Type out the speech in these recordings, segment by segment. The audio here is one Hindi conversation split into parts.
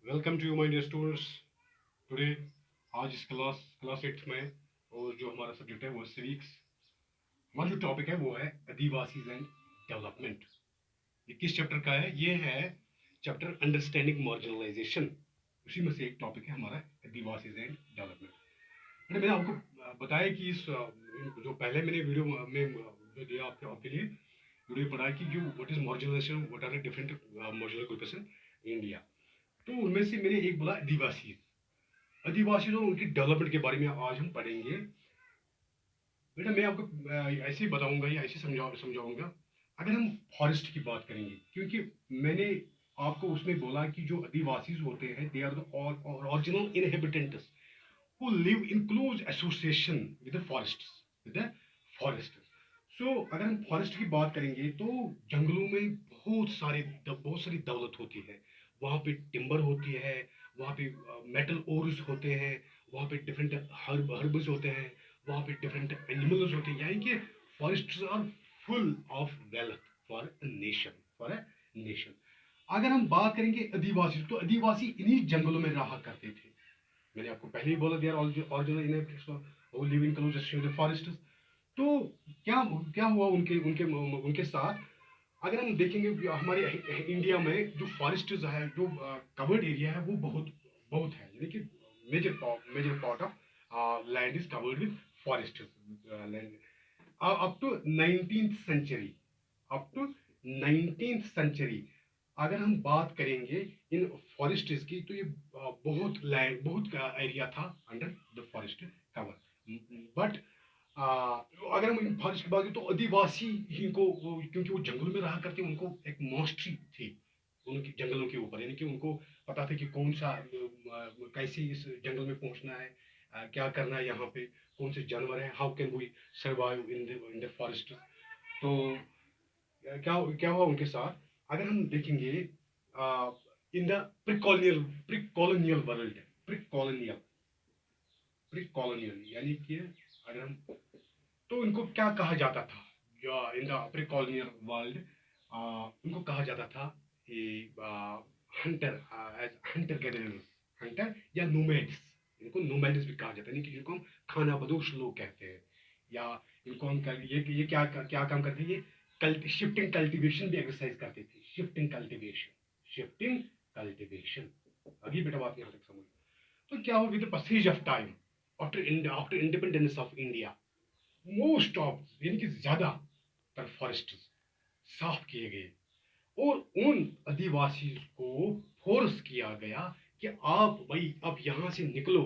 Welcome to you my dear students. Today आज इस क्लास 8 में और जो हमारा सब्जेक्ट है वो सिविक्स। हमारा जो टॉपिक है वो है आदिवासीज एंड डेवलपमेंट। ये किस चैप्टर का है? ये है चैप्टर अंडरस्टैंडिंग मार्जिनलाइजेशन। उसी में से एक टॉपिक है हमारा आदिवासीज एंड डेवलपमेंट। मैंने आपको बताया कि जो पहले मैंने वीडियो में जो दिया आपके लिए वीडियो पढ़ा कि जो what is marginalisation, what are the different marginal groups in India. तो उनमें से मैंने एक बोला आदिवासी। आदिवासी और उनकी डेवलपमेंट के बारे में आज हम पढ़ेंगे। बेटा मैं आपको ऐसे ही बताऊंगा या ऐसे समझाऊंगा। अगर हम फॉरेस्ट की बात करेंगे, क्योंकि मैंने आपको उसमें बोला कि जो आदिवासी होते हैं they are the original inhabitants who live in close association with the forests. So अगर हम फॉरेस्ट की बात करेंगे तो जंगलों में बहुत सारी दौलत होती है। वहाँ पे टिम्बर होती है, वहाँ पे मेटल ओर्स होते हैं, वहाँ पे डिफरेंट हर्ब्स होते हैं, वहाँ पे डिफरेंट एनिमल्स होते हैं। यानी कि forests are full of wealth for a nation. अगर हम बात करेंगे आदिवासी, तो आदिवासी इन्हीं जंगलों में रहा करते थे। मैंने आपको पहले ही बोला, they are original in live in close to the forest. तो क्या क्या हुआ उनके उनके उनके साथ? अगर हम देखेंगे कि हमारे इंडिया में जो फॉरेस्ट है, जो कवर्ड एरिया है वो बहुत बहुत है। यानी कि major part of land is covered with forest land up to 19th century. Up to 19th century अगर हम बात करेंगे इन फॉरेस्ट्स की, तो ये बहुत लैंड, बहुत एरिया था under the forest cover. But अगर हम इन फॉरेस्ट की बात करें तो आदिवासी ही को क्योंकि वो जंगल में रहा करते, उनको एक मास्टरी थी उनके जंगलों के ऊपर। यानी कि उनको पता था कि कौन सा कैसे इस जंगल में पहुंचना है, क्या करना है यहाँ पे, कौन से जानवर है, how can we survive in the forest. तो क्या क्या हुआ उनके साथ? अगर हम देखेंगे in the pre colonial world, pre colonial यानी कि अगर हम, तो इनको क्या कहा जाता था? In the pre colonial world इनको कहा जाता था hunter, as hunter gatherers, hunter या नोमैड्स। इनको नोमैड्स भी कहा जाता है, यानी कि जिनको हम खाना बदोश लोग कहते हैं। या इनको हम ये क्या क्या काम करते हैं? ये शिफ्टिंग कल्टीवेशन भी एक्सरसाइज करते थे। शिफ्टिंग कल्टीवेशन अभी बेटा बात यहाँ तक समझ। तो क्या हो, with the passage of time, after independence of India, most of यानी कि ज्यादातर फॉरेस्ट साफ किए गए और उन आदिवासी को फोर्स किया गया कि आप भाई अब यहां से निकलो।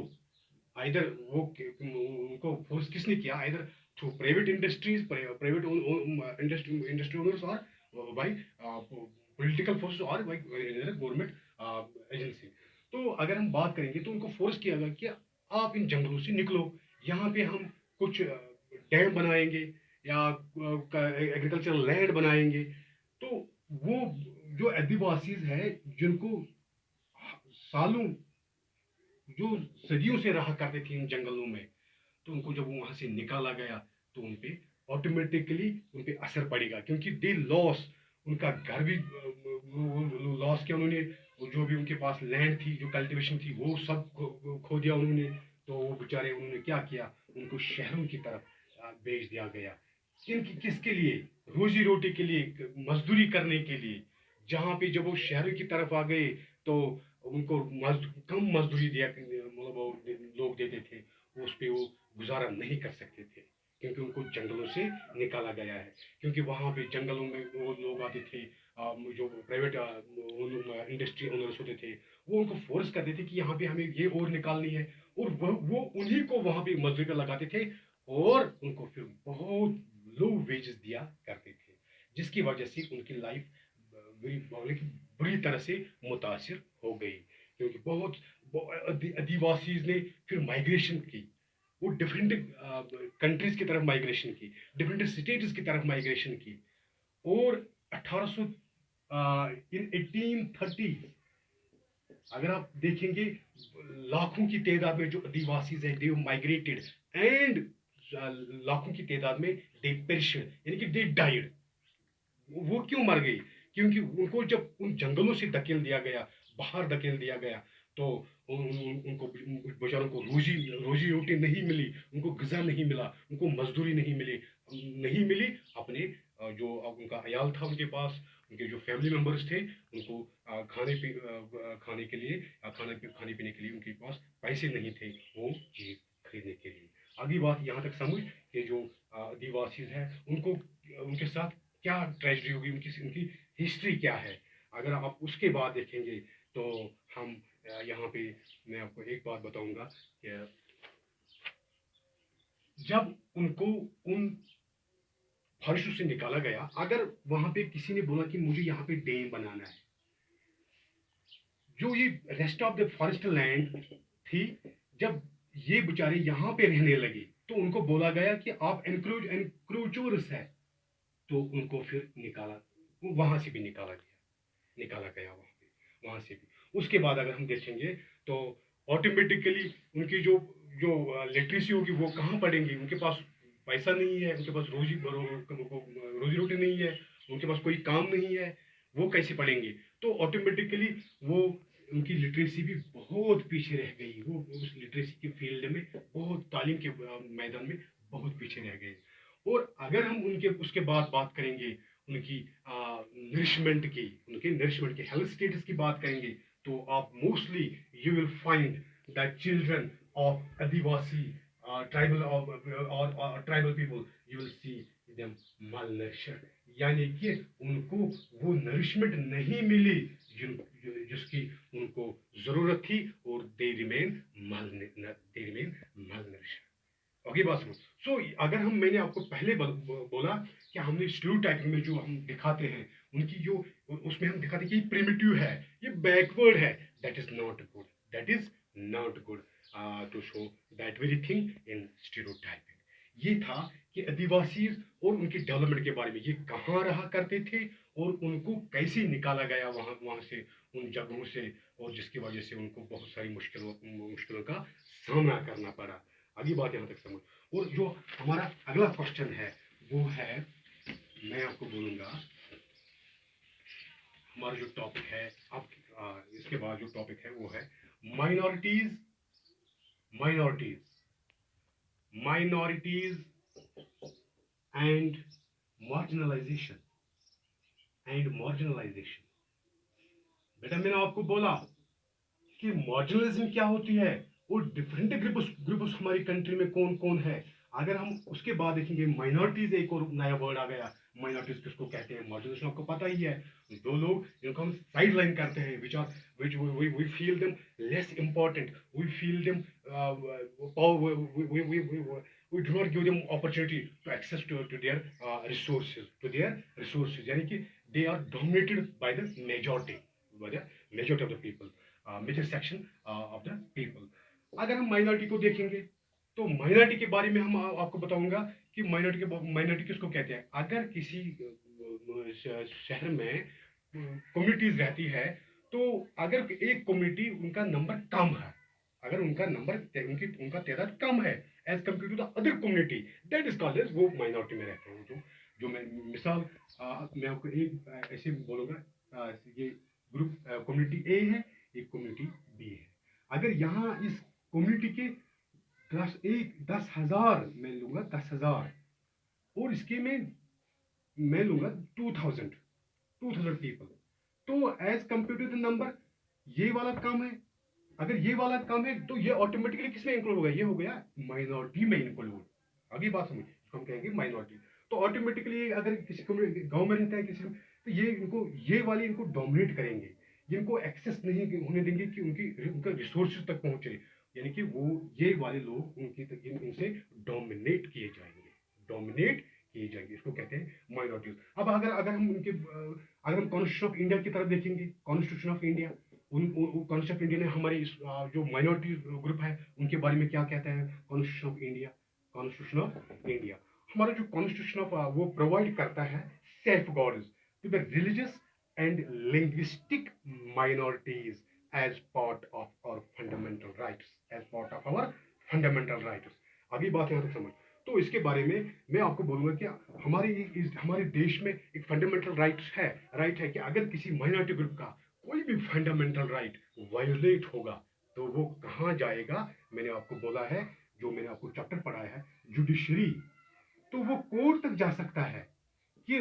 आइदर वो उनको फोर्स किसने किया? Either through private industries, private industry owners, और बाई पॉलिटिकल फोर्स, और बाई गवर्नमेंट एजेंसी। तो अगर हम बात करेंगे तो उनको फोर्स किया गया कि आप इन जंगलों से निकलो, यहाँ पे हम कुछ डैम बनाएंगे या एग्रीकल्चरल लैंड बनाएंगे। तो वो जो आदिवासीज है, जिनको सालों, जो सदियों से रहा करते थे इन जंगलों में, तो उनको जब वहां से निकाला गया तो उन पे ऑटोमेटिकली उन पे असर पड़ेगा, क्योंकि दे लॉस, उनका घर भी लॉस किया उन्होंने। जो भी उनके पास लैंड थी, जो कल्टीवेशन थी, वो सब खो दिया उन्होंने। तो वो बेचारे, उन्होंने क्या किया? उनको शहरों की तरफ भेज दिया गया। किसके लिए? रोजी रोटी के लिए, मजदूरी करने के लिए। जहाँ पे जब वो शहरों की तरफ आ गए तो उनको कम मजदूरी दिया, मतलब वो लोग देते थे, उस पे वो गुजारा नहीं कर सकते थे, क्योंकि उनको जंगलों से निकाला गया है। क्योंकि वहाँ पे जंगलों में वो लोग आते थे, जो प्राइवेट इंडस्ट्री ओनर्स होते थे, वो उनको फोर्स करते थे कि यहाँ पे हमें ये और निकालनी है, और वो उन्हीं को वहाँ पे मजदूरी पर लगाते थे, और उनको फिर बहुत लो वेजेस दिया करते थे, जिसकी वजह से उनकी लाइफ बुरी तरह से मुतासर हो गई। क्योंकि बहुत आदिवासीज ने फिर माइग्रेशन की, वो डिफरेंट कंट्रीज की तरफ माइग्रेशन की, डिफरेंट स्टेट्स की तरफ माइग्रेशन की। और 1800 इन 1830 अगर आप देखेंगे, लाखों की तादाद में जो आदिवासीज है, दे माइग्रेटेड, एंड लाखों की तादाद में दे पेरिशड, यानी कि दे डाइड। वो क्यों मर गई? क्योंकि उनको जब उन जंगलों से धकेल दिया गया, बाहर धकेल दिया गया, तो उनको बेचारों को रोजी रोजी रोटी नहीं मिली, उनको ग़िज़ा नहीं मिला, उनको मज़दूरी नहीं मिली अपने जो उनका अयाल था उनके पास, उनके जो फैमिली मेंबर्स थे, उनको खाने के लिए खाने पीने के लिए उनके पास पैसे नहीं थे वो चीज़ खरीदने के लिए। अगली बात यहाँ तक समझ कि जो आदिवासीज़ हैं उनको उनके साथ क्या ट्रेजेडी होगी, उनकी हिस्ट्री क्या है। अगर आप उसके बाद देखेंगे तो हम यहाँ पे मैं आपको एक बात बताऊँगा कि जब उनको उन फॉरेस्टों से निकाला गया, अगर वहाँ पे किसी ने बोला कि मुझे यहाँ पे डैम बनाना है, जो ये rest of the forest land थी, जब ये बेचारे यहाँ पे रहने लगे, तो उनको बोला गया कि आप एनक्रोचर्स है, तो उनको फिर निकाला, वहाँ से भी निकाला गया वहाँ से भी। उसके बाद अगर हम देखेंगे तो ऑटोमेटिकली उनकी जो जो लिटरेसी होगी वो कहाँ पढ़ेंगी, उनके पास पैसा नहीं है, उनके पास रोजी रोटी नहीं है, उनके पास कोई काम नहीं है, वो कैसे पढ़ेंगे। तो ऑटोमेटिकली वो उनकी लिटरेसी भी बहुत पीछे रह गई, वो उस लिटरेसी के फील्ड में बहुत तालीम के मैदान में बहुत पीछे रह गए। और अगर हम उनके उसके बाद बात करेंगे उनकी नरिशमेंट की हेल्थ स्टेटस की बात करेंगे, तो आप mostly you will find that children of Adivasi tribal और tribal people, you will see them malnourished, यानी कि उनको वो नरिशमेंट नहीं मिली जिसकी उनको जरूरत थी, और दे रिमेन malnourished। आगे बात सुनो। अगर मैंने आपको पहले बोला कि हमने स्टीरियोटाइपिंग में जो हम दिखाते हैं, उनकी जो उसमें हम दिखाते हैं कि प्रिमिटिव है, ये बैकवर्ड है, that is not good, to show that very thing in stereotyping. ये था कि आदिवासी और उनके डेवलपमेंट के बारे में, ये कहाँ रहा करते थे और उनको कैसे निकाला गया वहां से, उन जगहों से, और जिसकी वजह से उनको बहुत सारी मुश्किलों का सामना करना पड़ा। अगली बात यहाँ तक समझ। और जो हमारा अगला क्वेश्चन है वो है, मैं आपको बोलूंगा हमारा जो टॉपिक है अब, इसके बाद जो टॉपिक है वो है minorities minorities minorities and marginalisation. बेटा मैंने आपको बोला कि मार्जिनलिज्म क्या होती है, और डिफरेंट ग्रुप्स हमारी कंट्री में कौन कौन है। अगर हम उसके बाद देखेंगे माइनॉरिटीज, एक और नया वर्ड आ गया, माइनॉरिटीज किसको कहते हैं, मार्जिनलिज्म आपको पता ही है, दो लोग जिनको हम साइड लाइन करते हैं, which are which we feel them less important, we feel them we do not give them opportunity to access to their resources, यानी कि they are dominated by the majority of the people, major section of the people. अगर हम माइनॉरिटी को देखेंगे तो माइनॉरिटी के बारे में हम आपको बताऊंगा कि माइनॉरिटी किसको कहते हैं। अगर किसी शहर में कम्युनिटीज रहती है, तो अगर एक कम्युनिटी उनका नंबर कम है, अगर उनका तादाद कम है as compare to the other community, that is called as, वो माइनॉरिटी में रहते हैं। जो मैं मिसाल मैं आपको एक ऐसे बोलूंगा, ये ग्रुप कम्युनिटी ए है, एक कम्युनिटी बी है। अगर यहाँ इस कम्युनिटी के 10,000 मैं लूंगा, 10,000, और इसके में मैं लूंगा 2,000 पीपल, तो as compare to the number ये वाला कम है। अगर ये वाला कम है तो ये ऑटोमेटिकली किसमें इंक्लूड हो गया, ये हो गया माइनॉरिटी में इंक्लूड। अगली बात समझ, इसको हम कहेंगे माइनॉरिटी। तो ऑटोमेटिकली अगर किसी गांव में रहता है किसी, तो ये वाले इनको डोमिनेट करेंगे, जिनको एक्सेस नहीं होने देंगे कि उनका रिसोर्सेज तक पहुंचे, यानी कि वो ये वाले लोग इनसे डोमिनेट किए जाएंगे, इसको कहते हैं माइनॉरिटीज। अब अगर हम कॉन्स्टिट्यूशन ऑफ इंडिया की तरफ देखेंगे, constitution of India, constitution of India ने हमारी जो माइनॉरिटी ग्रुप है उनके बारे में क्या कहता है। कॉन्स्टिट्यूशन ऑफ इंडिया, हमारा जो कॉन्स्टिट्यूशन ऑफ वो प्रोवाइड करता है self guards to the religious and linguistic minorities as part of our fundamental rights. अभी बात यहाँ तक समझ। तो इसके बारे में मैं आपको बोलूंगा कि हमारे देश में एक फंडामेंटल राइट है कि अगर किसी माइनॉरिटी ग्रुप का कोई भी फंडामेंटल राइट वायोलेट होगा तो वो कहाँ जाएगा? मैंने आपको बोला है, जो मैंने आपको चैप्टर पढ़ाया है, जुडिशरी, तो वो कोर्ट तक जा सकता है कि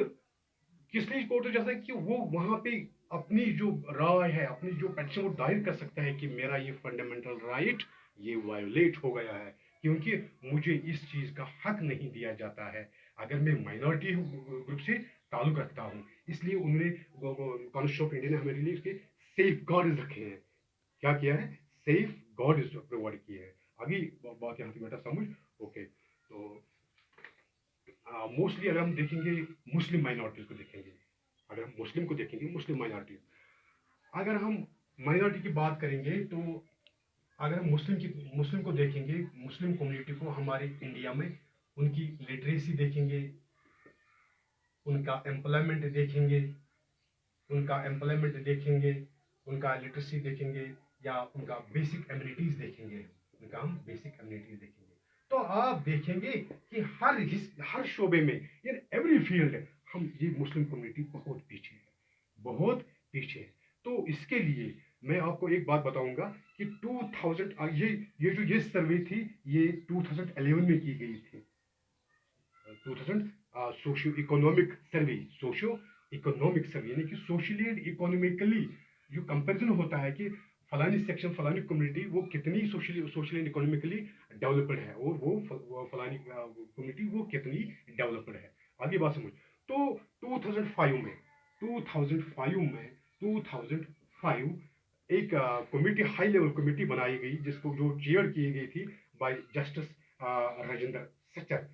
किस लिए कोर्ट तक जा सकता है कि वो वहां पे अपनी जो राय है, अपनी जो पेटिशन वो दायर कर सकता है कि मेरा ये फंडामेंटल राइट ये वायोलेट हो गया है, क्योंकि मुझे इस चीज का हक नहीं दिया जाता है अगर मैं माइनॉरिटी ग्रुप से ताल्लुक रखता हूँ। इसलिए उन्होंने कॉन्स्टिट्यूशन ऑफ इंडिया ने हमारे लिए उसके सेफ गार्ड रखे हैं। क्या किया है? सेफ गार्ड प्रोवाइड किए हैं। आगे बात यहाँ पे बेटा समझ। ओके, तो मोस्टली अगर हम देखेंगे मुस्लिम माइनॉरिटीज को देखेंगे, अगर हम मुस्लिम को देखेंगे, मुस्लिम माइनॉरिटी, अगर हम माइनॉरिटी की बात करेंगे तो अगर हम मुस्लिम को देखेंगे, मुस्लिम कम्युनिटी को हमारे इंडिया में, उनकी लिटरेसी देखेंगे, उनका एम्प्लॉयमेंट देखेंगे, उनका एम्प्लॉयमेंट देखेंगे, उनका लिटरेसी देखेंगे, या उनका बेसिक एमिनिटीज देखेंगे, उनका हम बेसिक एमिनिटीज देखेंगे, तो आप देखेंगे कि हर शोबे में, इन एवरी फील्ड, हम ये मुस्लिम कम्युनिटी बहुत पीछे है, बहुत पीछे है। तो इसके लिए मैं आपको एक बात बताऊंगा कि 2000 ये सर्वे थी, ये 2011 में की गई थी। 2000 socio economic survey, socio economic survey, यानी कि सोशली एंड इकोनॉमिकली जो कंपैरिजन होता है कि फलानी सेक्शन, फलानी कम्युनिटी वो कितनी सोशली एंड इकोनॉमिकली डेवलप्ड है, और वो फलानी कम्युनिटी वो कितनी डेवलप्ड है। आगे बात समझ। तो 2005 में 2005 एक कमेटी, हाई लेवल कमेटी बनाई गई, जिसको जो चेयर की गई थी बाय जस्टिस राजेंद्र सचर।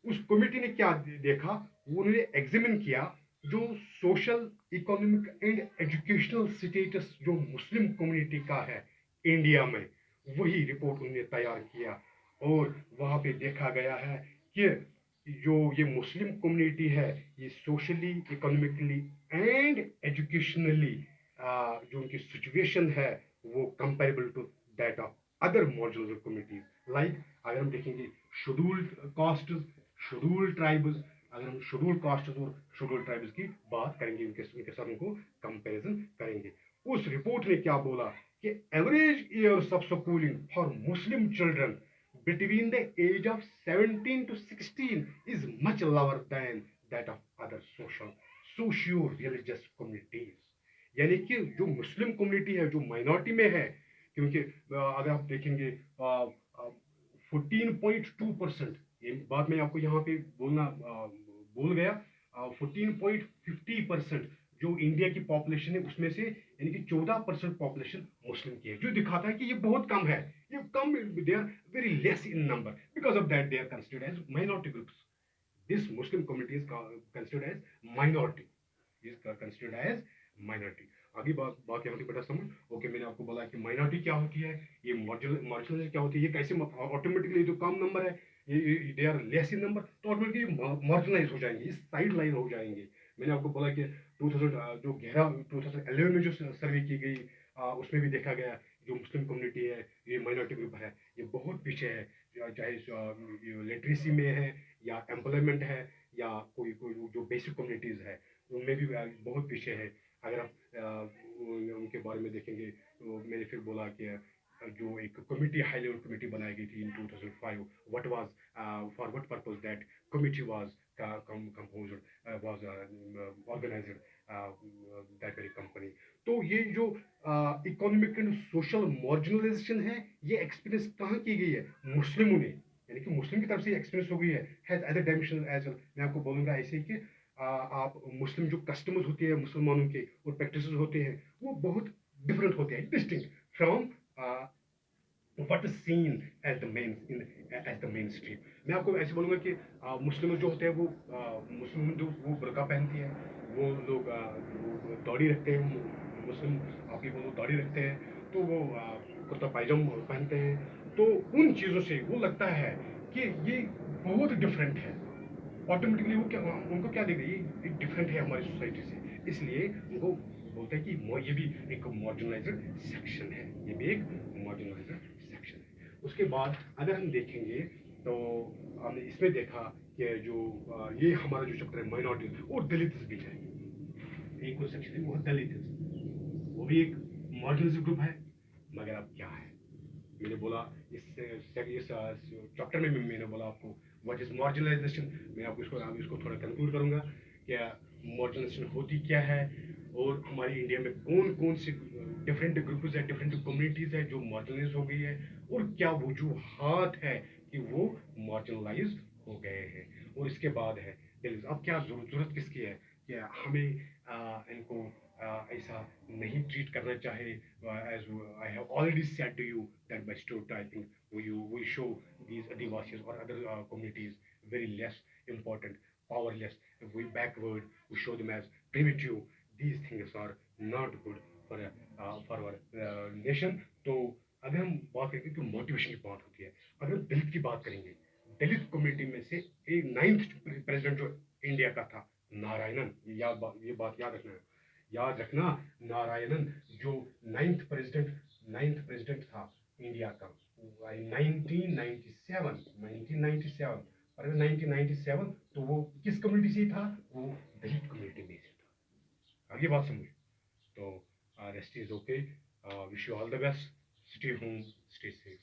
उस कमेटी ने क्या देखा? उन्होंने एग्जामिन किया जो social, economic and educational status जो मुस्लिम कम्युनिटी का है इंडिया में, वही रिपोर्ट उन्होंने तैयार किया। और वहां पे देखा गया है कि जो ये मुस्लिम कम्युनिटी है, ये सोशली, इकोनॉमिकली एंड एजुकेशनली जो उनकी सिचुएशन है वो comparable to that of other marginal communities. Like अगर हम देखेंगे शेड्यूल्ड कास्ट, शेड्यूल्ड ट्राइब्स, अगर हम शेड्यूल्ड कास्ट और शेड्यूल्ड ट्राइब्स की बात करेंगे, उनके साथ उनको कंपैरिजन करेंगे। उस रिपोर्ट ने क्या बोला कि average years of schooling for Muslim children between the age of 17 to 16 is much lower than that of other socio-religious communities। यानी कि जो मुस्लिम कम्युनिटी है, जो माइनॉरिटी में है, क्योंकि अगर आप देखेंगे 14.2%, ये बात मैं आपको यहाँ पे बोल गया, 14.50% जो इंडिया की पॉपुलेशन है उसमें से, यानी कि 14% पॉपुलेशन मुस्लिम की है, जो दिखाता है कि ये बहुत कम है, ये कम, they are very less in number, because of that they are considered as minority groups. This Muslim community is considered as minority, is considered as minority. आगे बात यहाँ पे बेटा समझ। ओके, मैंने आपको बोला कि माइनॉरिटी क्या होती है, ये मार्जिनल क्या होती है, ये कैसे ऑटोमेटिकली जो कम नंबर है, ये they are less in number, तो ऑटोमेटिकली मार्जिनलाइज हो जाएंगे, इस साइड लाइन हो जाएंगे। मैंने आपको बोला कि 2011 में जो सर्वे की गई, उसमें भी देखा गया जो मुस्लिम कम्युनिटी है, ये माइनॉरिटी ग्रुप है, ये बहुत पीछे है, चाहे लिटरेसी में है, या एम्प्लॉयमेंट है, या कोई कोई जो बेसिक कम्युनिटीज है उनमें भी बहुत पीछे है। अगर आप उनके बारे में देखेंगे तो मैंने फिर बोला कि जो एक कमिटी, हाई लेवल कमिटी बनाई गई थी in 2005, what was, for what purpose that committee was composed, was organised, that very company. तो ये जो इकोनॉमिक एंड सोशल मार्जिनलाइजेशन है, ये एक्सपीरियंस कहाँ की गई है? मुस्लिमों ने, यानी कि मुस्लिम की तरफ से एक्सपीरियंस हो गई है अदर डायमेंशन एज वेल। मैं आपको बोलूंगा ऐसे ही कि आप मुस्लिम जो कस्टम्स होते हैं मुसलमानों के, और प्रैक्टिसेस होते हैं, वो बहुत डिफरेंट होते हैं, distinct from what is seen as the mainstream। मैं आपको ऐसे बोलूंगा कि मुस्लिम जो होते हैं वो मुस्लिम जो वो बुर्का पहनती है, वो लोग वो दाढ़ी रखते हैं, मुस्लिम आपकी वो दाढ़ी रखते हैं, तो वो कुर्ता पायजामा पहनते हैं। तो उन चीज़ों से वो लगता है कि ये बहुत डिफरेंट है, ऑटोमेटिकली वो क्या, उनको क्या देगा, ये एक डिफरेंट है हमारी सोसाइटी से, इसलिए उनको बोलते हैं कि ये भी एक मार्जिनलाइज्ड सेक्शन है, ये भी एक मार्जिनलाइज्ड सेक्शन है। उसके बाद अगर हम देखेंगे तो हमने इसमें देखा कि जो ये हमारा जो चैप्टर है माइनॉरिटीज और दलित भी है, एक और सेक्शन है वो दलित। वो भी एक मार्जिनलाइज्ड ग्रुप है, मगर अब क्या है, मैंने बोला इस चैप्टर में मैंने बोला आपको व्हाट इज मार्जिनलाइजेशन। मैं आपको इसको थोड़ा कंक्लूड करूंगा, क्या मार्जिनलाइजेशन होती क्या है, और हमारी इंडिया में कौन कौन से डिफरेंट ग्रुप्स है, डिफरेंट कम्युनिटीज है जो मार्जिनलाइज हो गई है, और क्या वजूहात है कि वो मार्जिनलाइज हो गए हैं। और इसके बाद है अब क्या जरूरत किसकी है कि हमें इनको ऐसा नहीं ट्रीट करना चाहे। as I have already said to you that by stereotyping we show these Adivasis or other communities very less important, powerless, we backward, we show them as primitive. These things are not good for our nation. तो अगर हम बात करेंगे कि मोटिवेशन की बात होती है, अगर हम दलित की बात करेंगे, दलित कम्युनिटी में से एक नाइन्थ प्रेसिडेंट जो इंडिया का था, नारायणन, ये बात याद रखना, नारायणन जो नाइन्थ प्रेसिडेंट था इंडिया का 1997, 1997, और 1997 तो वो किस कम्युनिटी से था, वो दलित कम्युनिटी में से था। आगे बात समझ, तो rest is okay, wish you all the best, stay home, stay safe.